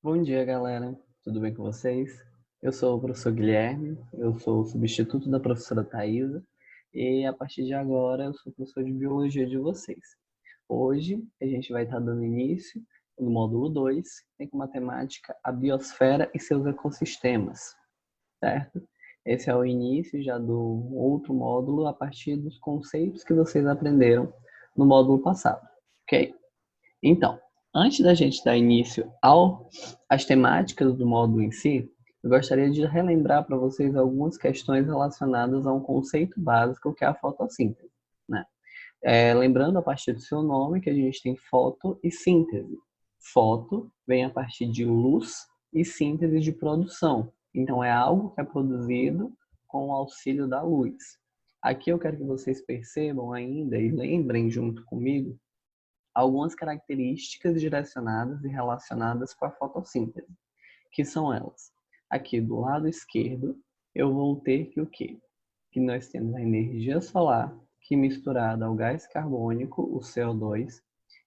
Bom dia, galera. Tudo bem com vocês? Eu sou o professor Guilherme, eu sou o substituto da professora Thaisa e a partir de agora eu sou professor de biologia de vocês. Hoje a gente vai estar dando início no módulo 2, que tem como temática a biosfera e seus ecossistemas, certo? Esse é o início já do outro módulo a partir dos conceitos que vocês aprenderam no módulo passado, ok? Então, antes da gente dar início às temáticas do módulo em si, eu gostaria de relembrar para vocês algumas questões relacionadas a um conceito básico que é a fotossíntese, né? Lembrando a partir do seu nome que a gente tem foto e síntese. Foto vem a partir de luz e síntese de produção. Então, é algo que é produzido com o auxílio da luz. Aqui eu quero que vocês percebam ainda e lembrem junto comigo algumas características direcionadas e relacionadas com a fotossíntese, que são elas. Aqui do lado esquerdo, eu vou ter que o quê? Que nós temos a energia solar, que misturada ao gás carbônico, o CO2,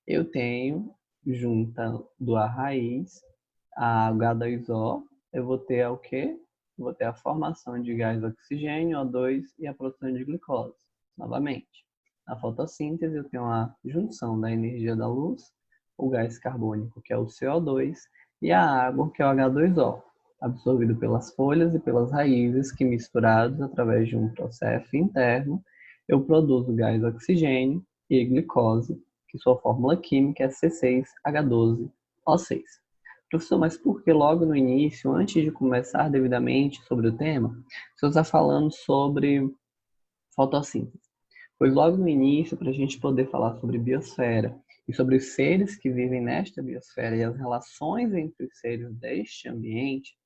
eu tenho, juntando a raiz, a H2O, eu vou ter o quê? Eu vou ter a formação de gás oxigênio, O2 e a produção de glicose, novamente. Na fotossíntese, eu tenho a junção da energia da luz, o gás carbônico, que é o CO2, e a água, que é o H2O, absorvido pelas folhas e pelas raízes, que misturados através de um processo interno, eu produzo gás oxigênio e glicose, que sua fórmula química é C6H12O6. Professor, mas por que logo no início, antes de começar devidamente sobre o tema, o senhor está falando sobre fotossíntese? Pois logo no início, para a gente poder falar sobre biosfera e sobre os seres que vivem nesta biosfera e as relações entre os seres deste ambiente,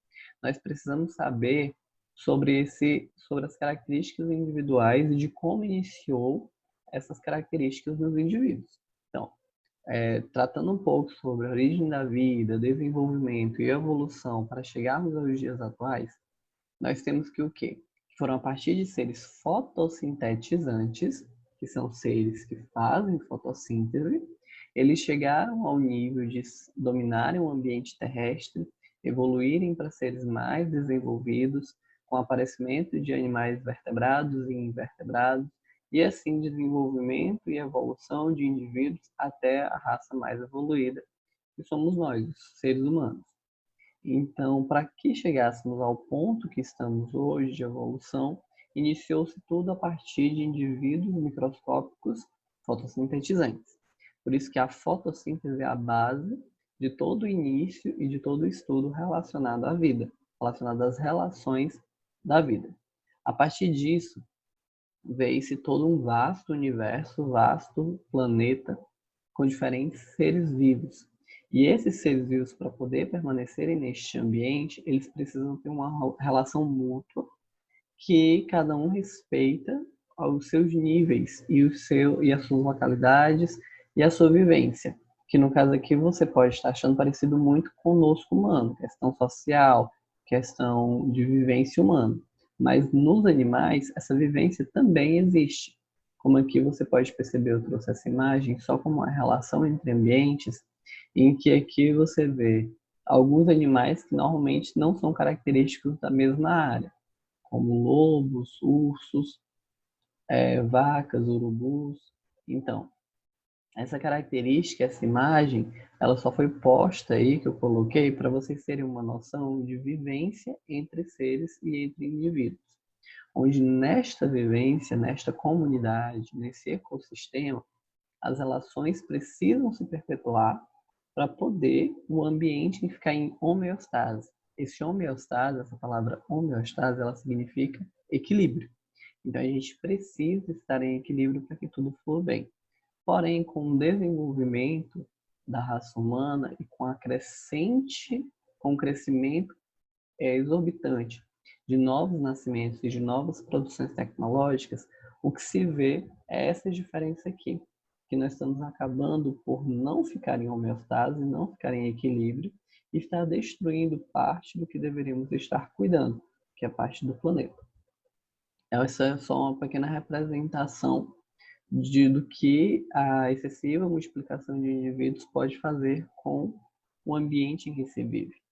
nós precisamos saber sobre as características individuais e de como iniciou essas características nos indivíduos. Então, tratando um pouco sobre a origem da vida, desenvolvimento e evolução para chegarmos aos dias atuais, nós temos que o quê? Que foram a partir de seres fotossintetizantes, que são seres que fazem fotossíntese, eles chegaram ao nível de dominarem o ambiente terrestre, evoluírem para seres mais desenvolvidos, com o aparecimento de animais vertebrados e invertebrados, e assim desenvolvimento e evolução de indivíduos até a raça mais evoluída, que somos nós, os seres humanos. Então, para que chegássemos ao ponto que estamos hoje de evolução, iniciou-se tudo a partir de indivíduos microscópicos fotossintetizantes. Por isso que a fotossíntese é a base de todo o início e de todo o estudo relacionado à vida, relacionado às relações da vida. A partir disso, veio-se todo um vasto universo, vasto planeta, com diferentes seres vivos. E esses seres vivos, para poder permanecerem neste ambiente, eles precisam ter uma relação mútua que cada um respeita aos seus níveis e as suas localidades e a sua vivência. Que no caso aqui você pode estar achando parecido muito conosco humano, questão social, questão de vivência humana. Mas nos animais, essa vivência também existe. Como aqui você pode perceber, eu trouxe essa imagem só como uma relação entre ambientes, em que aqui você vê alguns animais que normalmente não são característicos da mesma área, como lobos, ursos, vacas, urubus. Então, essa característica, essa imagem, ela só foi posta aí, que eu coloquei, para vocês terem uma noção de vivência entre seres e entre indivíduos. Onde nesta vivência, nesta comunidade, nesse ecossistema, as relações precisam se perpetuar para poder o ambiente ficar em homeostase. Esse homeostase, essa palavra homeostase, ela significa equilíbrio. Então a gente precisa estar em equilíbrio para que tudo flua bem. Porém, com o desenvolvimento da raça humana e com o crescimento exorbitante de novos nascimentos e de novas produções tecnológicas, o que se vê é essa diferença aqui, que nós estamos acabando por não ficar em homeostase, não ficar em equilíbrio e estar destruindo parte do que deveríamos estar cuidando, que é a parte do planeta. Essa é só uma pequena representação do que a excessiva multiplicação de indivíduos pode fazer com o ambiente em que se vive.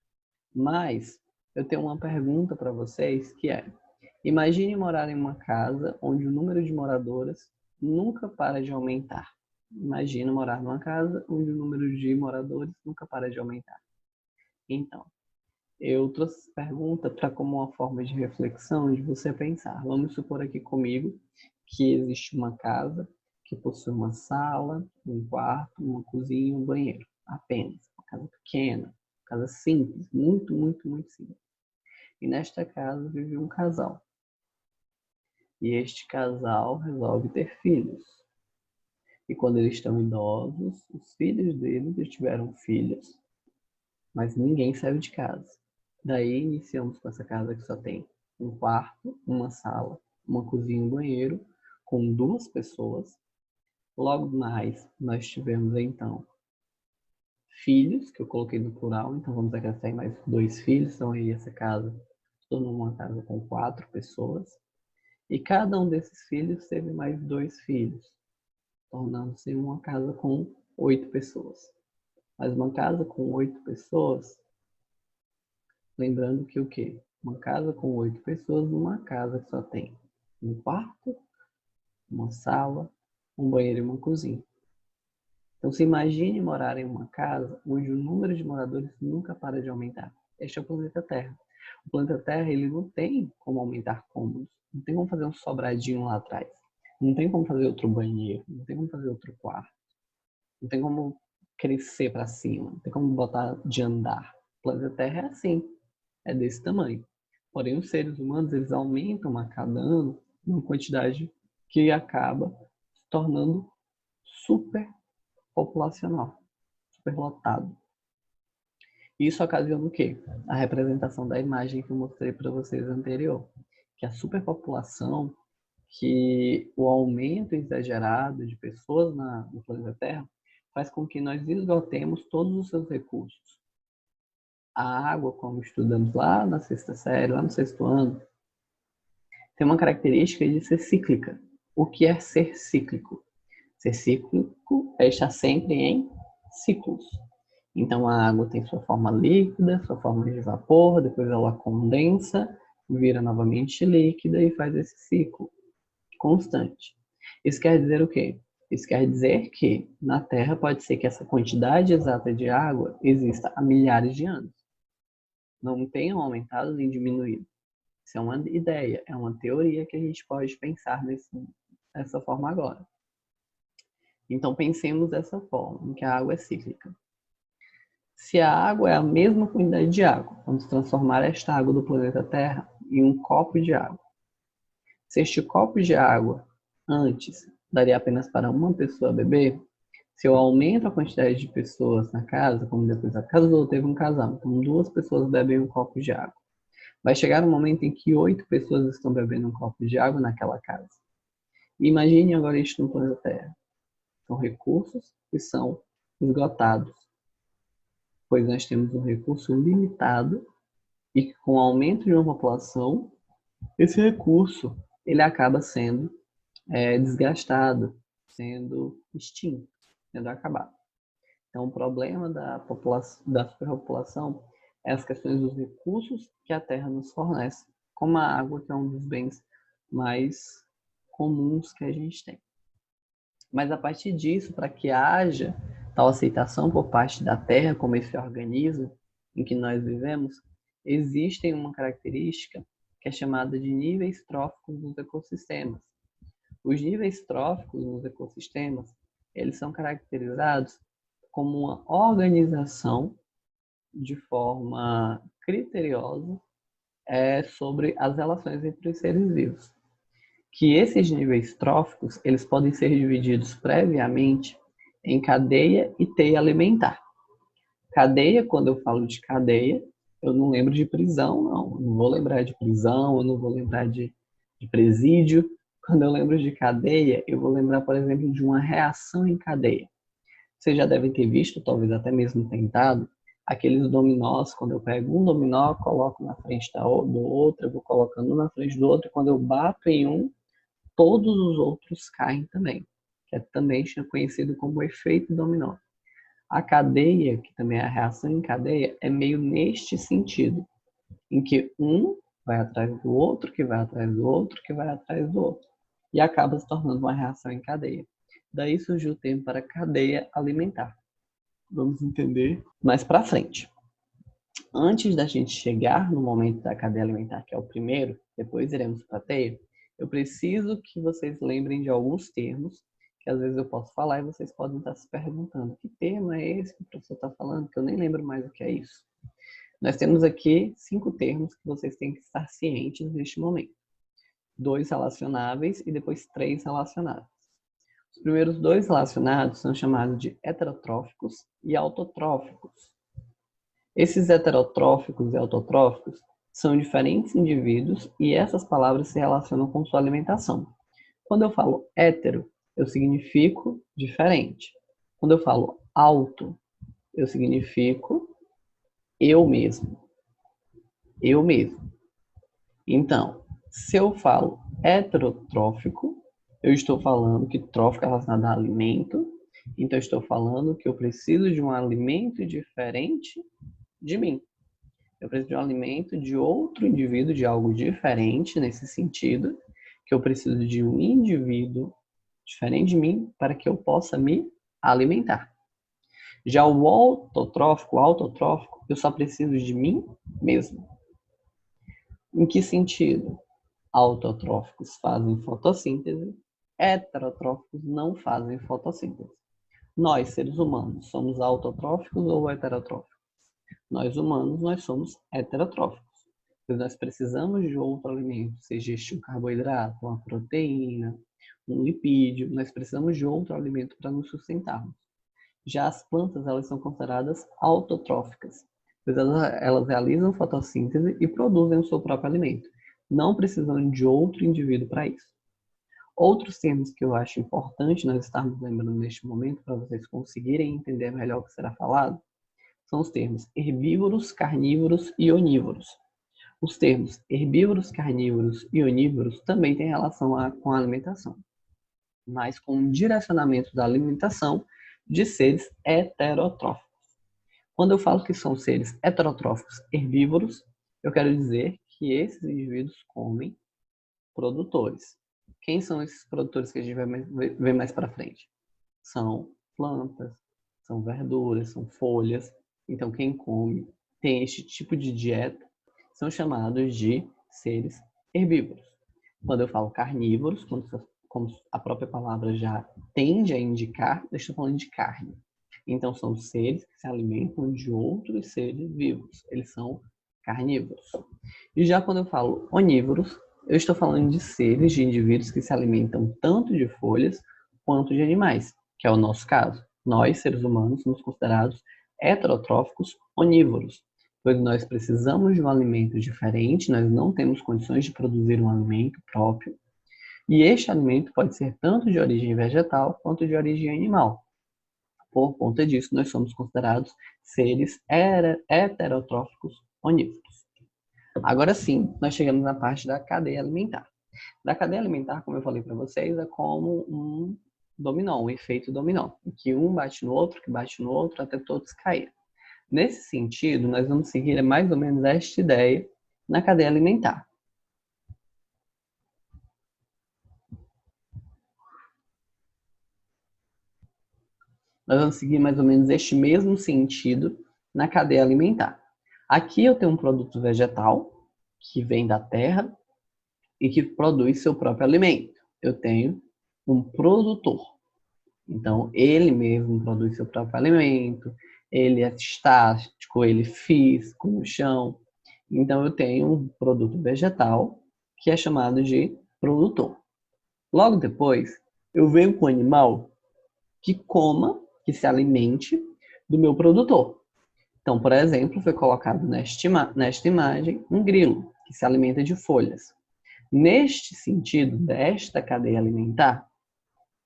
Mas eu tenho uma pergunta para vocês que é: imagine morar em uma casa onde o número de moradoras nunca para de aumentar. Imagine morar numa casa onde o número de moradores nunca para de aumentar. Então, eu trouxe essa pergunta para como uma forma de reflexão, de você pensar. Vamos supor aqui comigo que existe uma casa que possui uma sala, um quarto, uma cozinha e um banheiro. Apenas. Uma casa pequena, uma casa simples, muito, muito, muito simples. E nesta casa vive um casal. E este casal resolve ter filhos. E quando eles estão idosos, os filhos deles já tiveram filhos, mas ninguém saiu de casa. Daí iniciamos com essa casa que só tem um quarto, uma sala, uma cozinha e um banheiro, com 2 pessoas. Logo mais, nós tivemos então filhos, que eu coloquei no plural, então vamos acrescentar mais 2 filhos, então aí essa casa se tornou uma casa com 4 pessoas. E cada um desses filhos teve mais 2 filhos, tornando-se uma casa com 8 pessoas. Mas uma casa com 8 pessoas, lembrando que o quê? Uma casa com 8 pessoas numa casa que só tem um quarto, uma sala, um banheiro e uma cozinha. Então, se imagine morar em uma casa onde o número de moradores nunca para de aumentar. Este é o planeta Terra. O planeta Terra ele não tem como aumentar cômodos, não tem como fazer um sobradinho lá atrás, não tem como fazer outro banheiro, não tem como fazer outro quarto, não tem como crescer para cima, não tem como botar de andar. O planeta Terra é assim, é desse tamanho. Porém, os seres humanos eles aumentam a cada ano uma quantidade que acaba se tornando super populacional, superlotado. Isso ocasiona o quê? A representação da imagem que eu mostrei para vocês anterior, que a superpopulação, que o aumento exagerado de pessoas no planeta Terra faz com que nós esgotemos todos os seus recursos. A água, como estudamos lá na 6ª série, lá no 6º ano, tem uma característica de ser cíclica. O que é ser cíclico? Ser cíclico é estar sempre em ciclos. Então a água tem sua forma líquida, sua forma de vapor, depois ela condensa, vira novamente líquida e faz esse ciclo constante. Isso quer dizer o quê? Isso quer dizer que na Terra pode ser que essa quantidade exata de água exista há milhares de anos. Não tenham aumentado nem diminuído. Isso é uma ideia, é uma teoria que a gente pode pensar dessa forma agora. Então pensemos dessa forma, em que a água é cíclica. Se a água é a mesma quantidade de água, vamos transformar esta água do planeta Terra em um copo de água. Se este copo de água antes daria apenas para uma pessoa beber, se eu aumento a quantidade de pessoas na casa, como depois a casou, teve um casal, então 2 pessoas bebem um copo de água. Vai chegar um momento em que 8 pessoas estão bebendo um copo de água naquela casa. Imagine agora isto no planeta Terra. São recursos que são esgotados, pois nós temos um recurso limitado e que com o aumento de uma população, esse recurso ele acaba sendo desgastado, sendo extinto, sendo acabado. Então, o problema da superpopulação é as questões dos recursos que a Terra nos fornece, como a água, que é um dos bens mais comuns que a gente tem. Mas a partir disso, para que haja tal aceitação por parte da Terra como esse organismo em que nós vivemos, existe uma característica que é chamada de níveis tróficos nos ecossistemas. Os níveis tróficos nos ecossistemas, eles são caracterizados como uma organização de forma criteriosa sobre as relações entre os seres vivos. Que esses níveis tróficos, eles podem ser divididos previamente em cadeia e teia alimentar. Cadeia, quando eu falo de cadeia, eu não lembro de prisão, não. Eu não vou lembrar de prisão, eu não vou lembrar de presídio. Quando eu lembro de cadeia, eu vou lembrar, por exemplo, de uma reação em cadeia. Vocês já devem ter visto, talvez até mesmo tentado, aqueles dominós, quando eu pego um dominó, coloco na frente do outro, eu vou colocando um na frente do outro, e quando eu bato em um, todos os outros caem também, que é também conhecido como efeito dominó. A cadeia, que também é a reação em cadeia, é meio neste sentido, em que um vai atrás do outro, que vai atrás do outro, que vai atrás do outro. E acaba se tornando uma reação em cadeia. Daí surgiu o termo para cadeia alimentar. Vamos entender mais para frente. Antes da gente chegar no momento da cadeia alimentar, que é o primeiro, depois iremos para a teia, eu preciso que vocês lembrem de alguns termos que às vezes eu posso falar e vocês podem estar se perguntando: que termo é esse que o professor está falando? Que eu nem lembro mais o que é isso. Nós temos aqui 5 termos que vocês têm que estar cientes neste momento. 2 relacionáveis e depois 3 relacionáveis. Os primeiros 2 relacionados são chamados de heterotróficos e autotróficos. Esses heterotróficos e autotróficos são diferentes indivíduos e essas palavras se relacionam com sua alimentação. Quando eu falo hétero, eu significo diferente. Quando eu falo auto, eu significo eu mesmo. Eu mesmo. Então, se eu falo heterotrófico, eu estou falando que trófico é relacionado a alimento. Então, eu estou falando que eu preciso de um alimento diferente de mim. Eu preciso de um alimento de outro indivíduo, de algo diferente nesse sentido, que eu preciso de um indivíduo diferente de mim para que eu possa me alimentar. Já o autotrófico, eu só preciso de mim mesmo. Em que sentido? Autotróficos fazem fotossíntese, heterotróficos não fazem fotossíntese. Nós, seres humanos, somos autotróficos ou heterotróficos? Nós, humanos, nós somos heterotróficos. Pois nós precisamos de outro alimento, seja este um carboidrato, uma proteína, um lipídio, nós precisamos de outro alimento para nos sustentarmos. Já as plantas, elas são consideradas autotróficas, pois elas realizam fotossíntese e produzem o seu próprio alimento, não precisando de outro indivíduo para isso. Outros termos que eu acho importante nós estarmos lembrando neste momento, para vocês conseguirem entender melhor o que será falado, são os termos herbívoros, carnívoros e onívoros. Os termos herbívoros, carnívoros e onívoros também têm relação com a alimentação, mas com um direcionamento da alimentação de seres heterotróficos. Quando eu falo que são seres heterotróficos herbívoros, eu quero dizer que esses indivíduos comem produtores. Quem são esses produtores que a gente vai ver mais para frente? São plantas, são verduras, são folhas. Então, quem come, tem este tipo de dieta, são chamados de seres herbívoros. Quando eu falo carnívoros, como a própria palavra já tende a indicar, eu estou falando de carne. Então, são seres que se alimentam de outros seres vivos. Eles são carnívoros. E já quando eu falo onívoros, eu estou falando de seres, de indivíduos que se alimentam tanto de folhas quanto de animais, que é o nosso caso. Nós, seres humanos, somos considerados heterotróficos onívoros, pois nós precisamos de um alimento diferente, nós não temos condições de produzir um alimento próprio, e este alimento pode ser tanto de origem vegetal quanto de origem animal. Por conta disso, nós somos considerados seres heterotróficos onívoros. Agora sim, nós chegamos na parte da cadeia alimentar. Da cadeia alimentar, como eu falei para vocês, é como um dominó, um efeito dominó, em que um bate no outro, que bate no outro, até todos caírem. Nesse sentido, nós vamos seguir mais ou menos esta ideia na cadeia alimentar. Nós vamos seguir mais ou menos este mesmo sentido na cadeia alimentar. Aqui eu tenho um produto vegetal que vem da terra e que produz seu próprio alimento. Eu tenho um produtor. Então, ele mesmo produz seu próprio alimento, ele é estático, ele é físico no chão. Então, eu tenho um produto vegetal que é chamado de produtor. Logo depois, eu venho com um animal que coma, que se alimente do meu produtor. Então, por exemplo, foi colocado nesta imagem um grilo, que se alimenta de folhas. Neste sentido, desta cadeia alimentar,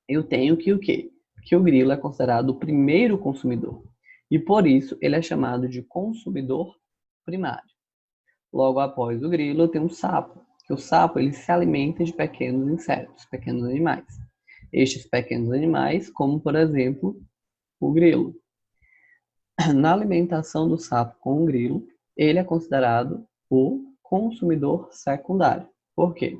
eu tenho que o quê? Que o grilo é considerado o primeiro consumidor. E por isso ele é chamado de consumidor primário. Logo após o grilo, eu tenho um sapo. Que o sapo ele se alimenta de pequenos insetos, pequenos animais. Estes pequenos animais, como por exemplo o grilo. Na alimentação do sapo com o grilo, ele é considerado o consumidor secundário. Por quê?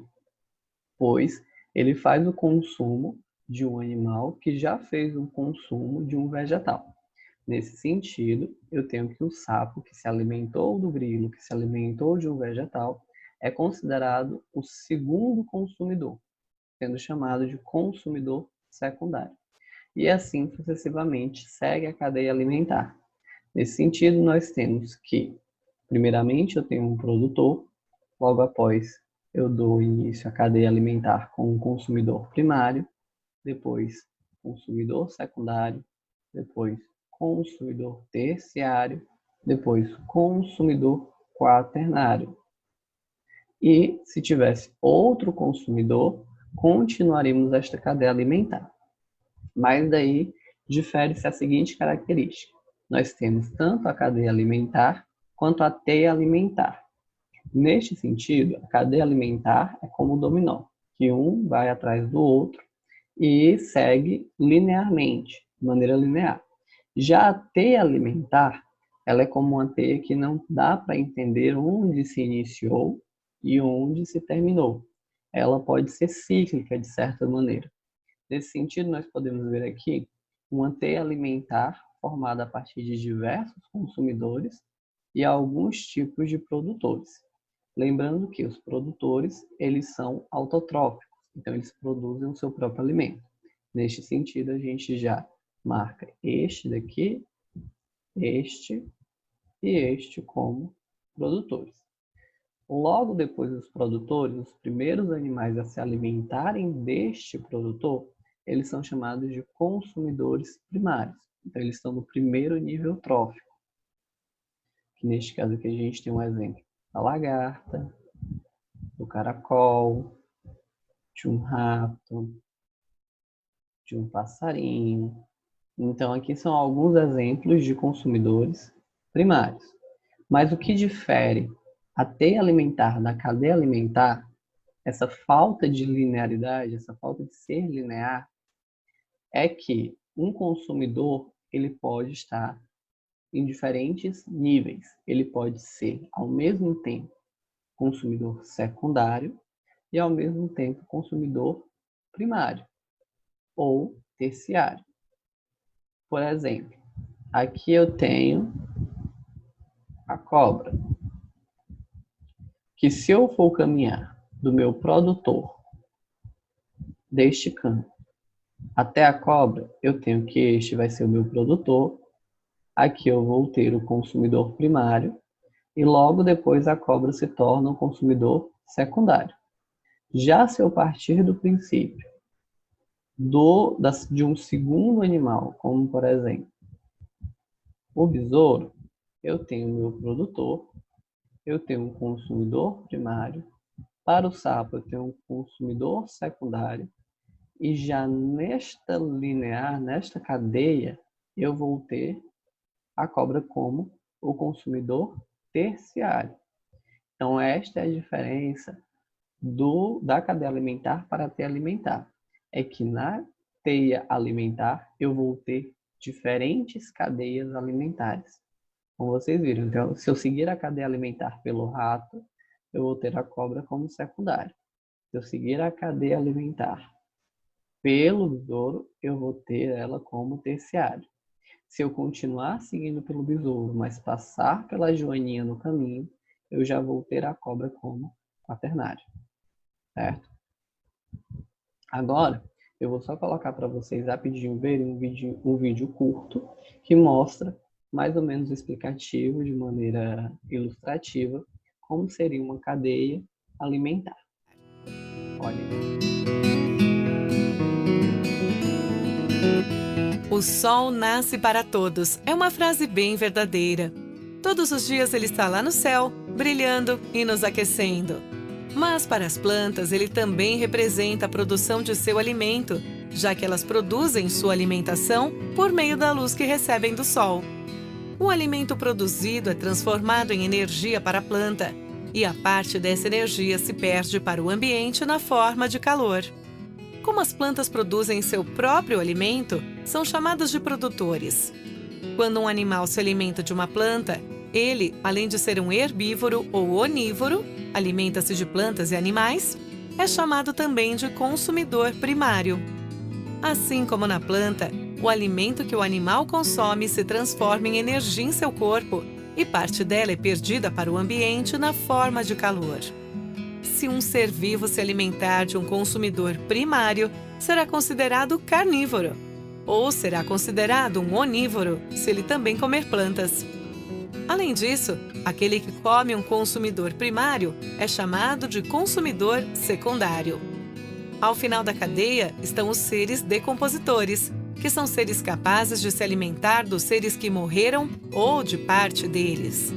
Pois ele faz o consumo de um animal que já fez o consumo de um vegetal. Nesse sentido, eu tenho que o sapo que se alimentou do grilo, que se alimentou de um vegetal, é considerado o segundo consumidor, sendo chamado de consumidor secundário. E assim sucessivamente segue a cadeia alimentar. Nesse sentido, nós temos que, primeiramente, eu tenho um produtor, logo após eu dou início à cadeia alimentar com um consumidor primário, depois consumidor secundário, depois consumidor terciário, depois consumidor quaternário. E se tivesse outro consumidor, continuaríamos esta cadeia alimentar. Mas daí difere-se a seguinte característica: nós temos tanto a cadeia alimentar quanto a teia alimentar. Neste sentido, a cadeia alimentar é como o dominó, que um vai atrás do outro e segue linearmente, de maneira linear. Já a teia alimentar, ela é como uma teia que não dá para entender onde se iniciou e onde se terminou. Ela pode ser cíclica, de certa maneira. Nesse sentido, nós podemos ver aqui uma teia alimentar formada a partir de diversos consumidores e alguns tipos de produtores. Lembrando que os produtores, eles são autotróficos, então eles produzem o seu próprio alimento. Neste sentido, a gente já marca este daqui, este e este como produtores. Logo depois dos produtores, os primeiros animais a se alimentarem deste produtor, eles são chamados de consumidores primários. Então, eles estão no primeiro nível trófico. Que neste caso aqui a gente tem um exemplo da lagarta, do caracol, de um rato, de um passarinho. Então, aqui são alguns exemplos de consumidores primários. Mas o que difere a teia alimentar da cadeia alimentar, essa falta de linearidade, essa falta de ser linear, é que um consumidor ele pode estar em diferentes níveis. Ele pode ser, ao mesmo tempo, consumidor secundário e, ao mesmo tempo, consumidor primário ou terciário. Por exemplo, aqui eu tenho a cobra, que se eu for caminhar do meu produtor deste campo até a cobra, eu tenho que este vai ser o meu produtor, aqui eu vou ter o consumidor primário e logo depois a cobra se torna o consumidor secundário. Já se eu partir do princípio de um segundo animal, como por exemplo o besouro, eu tenho o meu produtor, eu tenho um consumidor primário, para o sapo eu tenho um consumidor secundário, e já nesta linear, nesta cadeia, eu vou ter a cobra como o consumidor terciário. Então, esta é a diferença da cadeia alimentar para a teia alimentar. É que na teia alimentar, eu vou ter diferentes cadeias alimentares. Como vocês viram, então, se eu seguir a cadeia alimentar pelo rato, eu vou ter a cobra como secundário. Se eu seguir a cadeia alimentar pelo besouro, eu vou ter ela como terciário. Se eu continuar seguindo pelo besouro, mas passar pela joaninha no caminho, eu já vou ter a cobra como quaternário, certo? Agora, eu vou só colocar para vocês rapidinho verem um vídeo curto que mostra mais ou menos explicativo, de maneira ilustrativa, como seria uma cadeia alimentar. Olha. O sol nasce para todos é uma frase bem verdadeira. Todos os dias ele está lá no céu, brilhando e nos aquecendo. Mas para as plantas ele também representa a produção de seu alimento, já que elas produzem sua alimentação por meio da luz que recebem do sol. O alimento produzido é transformado em energia para a planta, e a parte dessa energia se perde para o ambiente na forma de calor. Como as plantas produzem seu próprio alimento, são chamadas de produtores. Quando um animal se alimenta de uma planta, ele, além de ser um herbívoro ou onívoro, alimenta-se de plantas e animais, é chamado também de consumidor primário. Assim como na planta, o alimento que o animal consome se transforma em energia em seu corpo e parte dela é perdida para o ambiente na forma de calor. Se um ser vivo se alimentar de um consumidor primário, será considerado carnívoro, ou será considerado um onívoro se ele também comer plantas. Além disso, aquele que come um consumidor primário é chamado de consumidor secundário. Ao final da cadeia estão os seres decompositores, que são seres capazes de se alimentar dos seres que morreram ou de parte deles.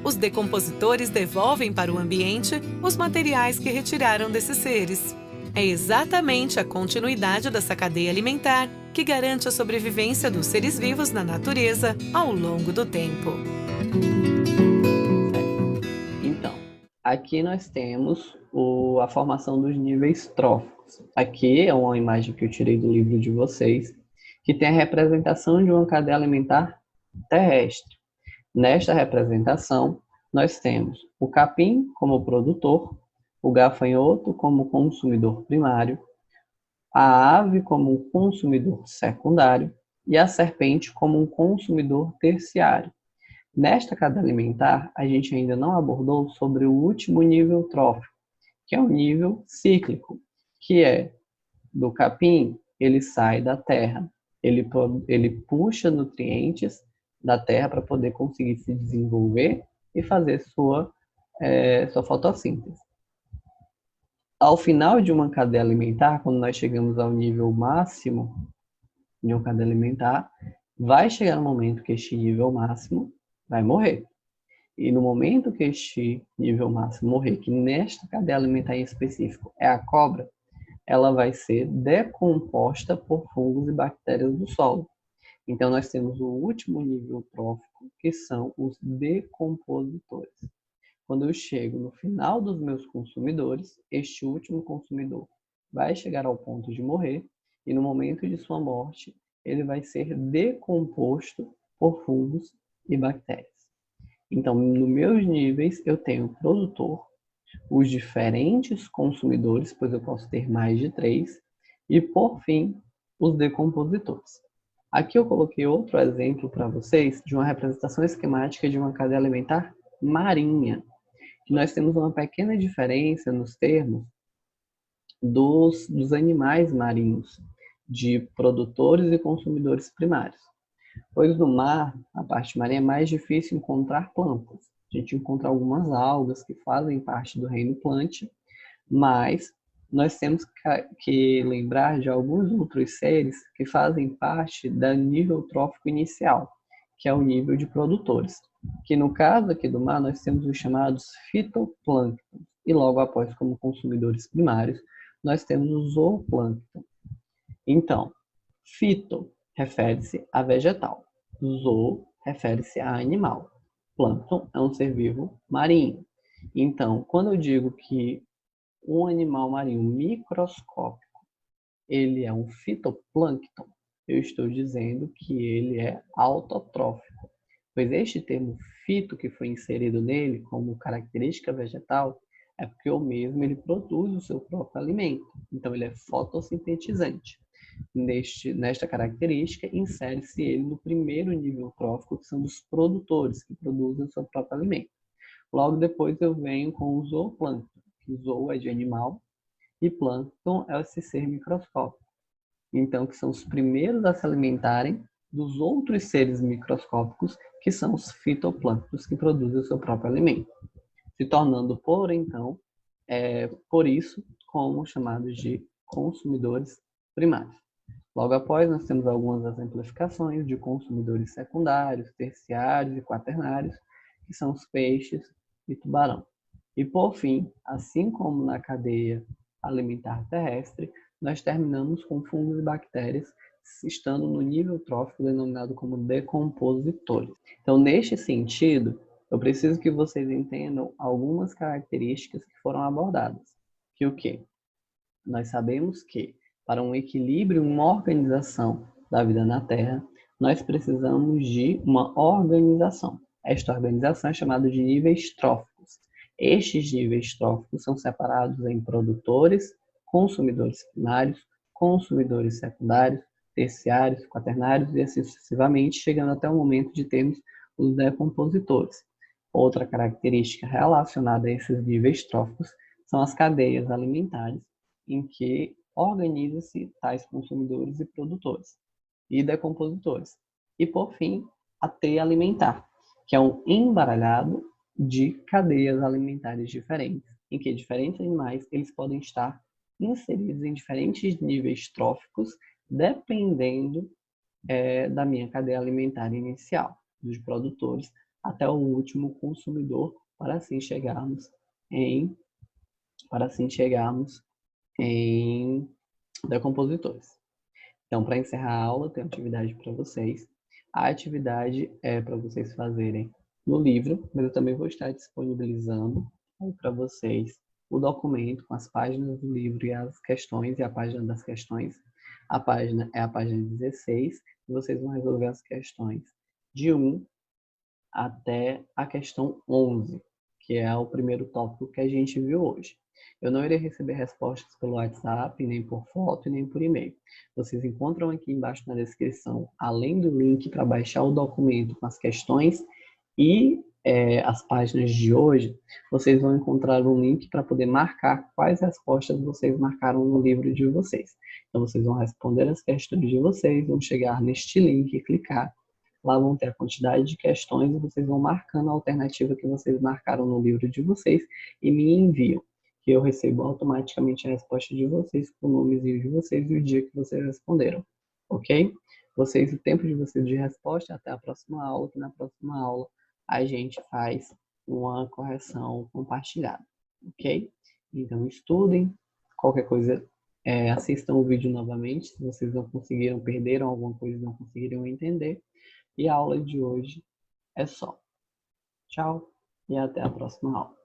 Os decompositores devolvem para o ambiente os materiais que retiraram desses seres. É exatamente a continuidade dessa cadeia alimentar que garante a sobrevivência dos seres vivos na natureza ao longo do tempo. Então, aqui nós temos a formação dos níveis tróficos. Aqui é uma imagem que eu tirei do livro de vocês, que tem a representação de uma cadeia alimentar terrestre. Nesta representação, nós temos o capim como produtor, o gafanhoto como consumidor primário, a ave como um consumidor secundário e a serpente como um consumidor terciário. Nesta cadeia alimentar, a gente ainda não abordou sobre o último nível trófico, que é o nível cíclico, que é do capim, ele sai da terra, ele puxa nutrientes da terra para poder conseguir se desenvolver e fazer sua fotossíntese. Ao final de uma cadeia alimentar, quando nós chegamos ao nível máximo de uma cadeia alimentar, vai chegar um momento que este nível máximo vai morrer. E no momento que este nível máximo morrer, que nesta cadeia alimentar em específico é a cobra, ela vai ser decomposta por fungos e bactérias do solo. Então, nós temos o último nível trófico, que são os decompositores. Quando eu chego no final dos meus consumidores, este último consumidor vai chegar ao ponto de morrer e no momento de sua morte, ele vai ser decomposto por fungos e bactérias. Então, nos meus níveis, eu tenho o produtor, os diferentes consumidores, pois eu posso ter mais de 3, e, por fim, os decompositores. Aqui eu coloquei outro exemplo para vocês de uma representação esquemática de uma cadeia alimentar marinha. Nós temos uma pequena diferença nos termos dos animais marinhos, de produtores e consumidores primários. Pois no mar, na parte marinha, é mais difícil encontrar plantas. A gente encontra algumas algas que fazem parte do reino plântico, mas nós temos que lembrar de alguns outros seres que fazem parte do nível trófico inicial, que é o nível de produtores. Que no caso aqui do mar, nós temos os chamados fitoplâncton, e logo após, como consumidores primários, nós temos o zooplâncton. Então, fito refere-se a vegetal, zoo refere-se a animal, plâncton é um ser vivo marinho. Então, quando eu digo que um animal marinho microscópico, ele é um fitoplâncton, eu estou dizendo que ele é autotrófico, pois este termo fito que foi inserido nele como característica vegetal é porque o mesmo ele produz o seu próprio alimento, então ele é fotossintetizante. Nesta característica, insere-se ele no primeiro nível trófico, que são os produtores, que produzem o seu próprio alimento. Logo depois eu venho com o zooplâncton, que zoo é de animal, e plâncton é esse ser microscópico. Então, que são os primeiros a se alimentarem dos outros seres microscópicos, que são os fitoplânctons, que produzem o seu próprio alimento, se tornando, por isso, como chamados de consumidores primários. Logo após, nós temos algumas exemplificações de consumidores secundários, terciários e quaternários, que são os peixes e tubarão. E, por fim, assim como na cadeia alimentar terrestre, nós terminamos com fungos e bactérias, estando no nível trófico denominado como decompositores. Então, neste sentido, eu preciso que vocês entendam algumas características que foram abordadas. Que o quê? Nós sabemos que, para um equilíbrio, uma organização da vida na Terra, nós precisamos de uma organização. Esta organização é chamada de níveis tróficos. Estes níveis tróficos são separados em produtores, consumidores primários, consumidores secundários, terciários, quaternários e assim sucessivamente, chegando até o momento de termos os decompositores. Outra característica relacionada a esses níveis tróficos são as cadeias alimentares, em que organizam-se tais consumidores e produtores e decompositores. E, por fim, a teia alimentar, que é um embaralhado de cadeias alimentares diferentes, em que diferentes animais eles podem estar inseridos em diferentes níveis tróficos, dependendo da minha cadeia alimentar inicial, dos produtores até o último consumidor, para assim chegarmos em decompositores. Então, para encerrar a aula, tem uma atividade para vocês. A atividade é para vocês fazerem no livro, mas eu também vou estar disponibilizando para vocês o documento com as páginas do livro e as questões e a página das questões. A página é a página 16 e vocês vão resolver as questões de 1 até a questão 11, que é o primeiro tópico que a gente viu hoje. Eu não irei receber respostas pelo WhatsApp, nem por foto, nem por e-mail. Vocês encontram aqui embaixo na descrição, além do link para baixar o documento com as questões e as páginas de hoje, vocês vão encontrar um link para poder marcar quais respostas vocês marcaram no livro de vocês. Então, vocês vão responder as questões de vocês, vão chegar neste link e clicar. Lá vão ter a quantidade de questões e vocês vão marcando a alternativa que vocês marcaram no livro de vocês e me enviam, que eu recebo automaticamente a resposta de vocês com o nomezinho de vocês e o dia que vocês responderam, ok? O tempo de vocês de resposta até a próxima aula, que na próxima aula a gente faz uma correção compartilhada, ok? Então estudem, qualquer coisa assistam o vídeo novamente, se vocês não conseguiram, perderam alguma coisa, não conseguiram entender. E a aula de hoje é só. Tchau e até a próxima aula.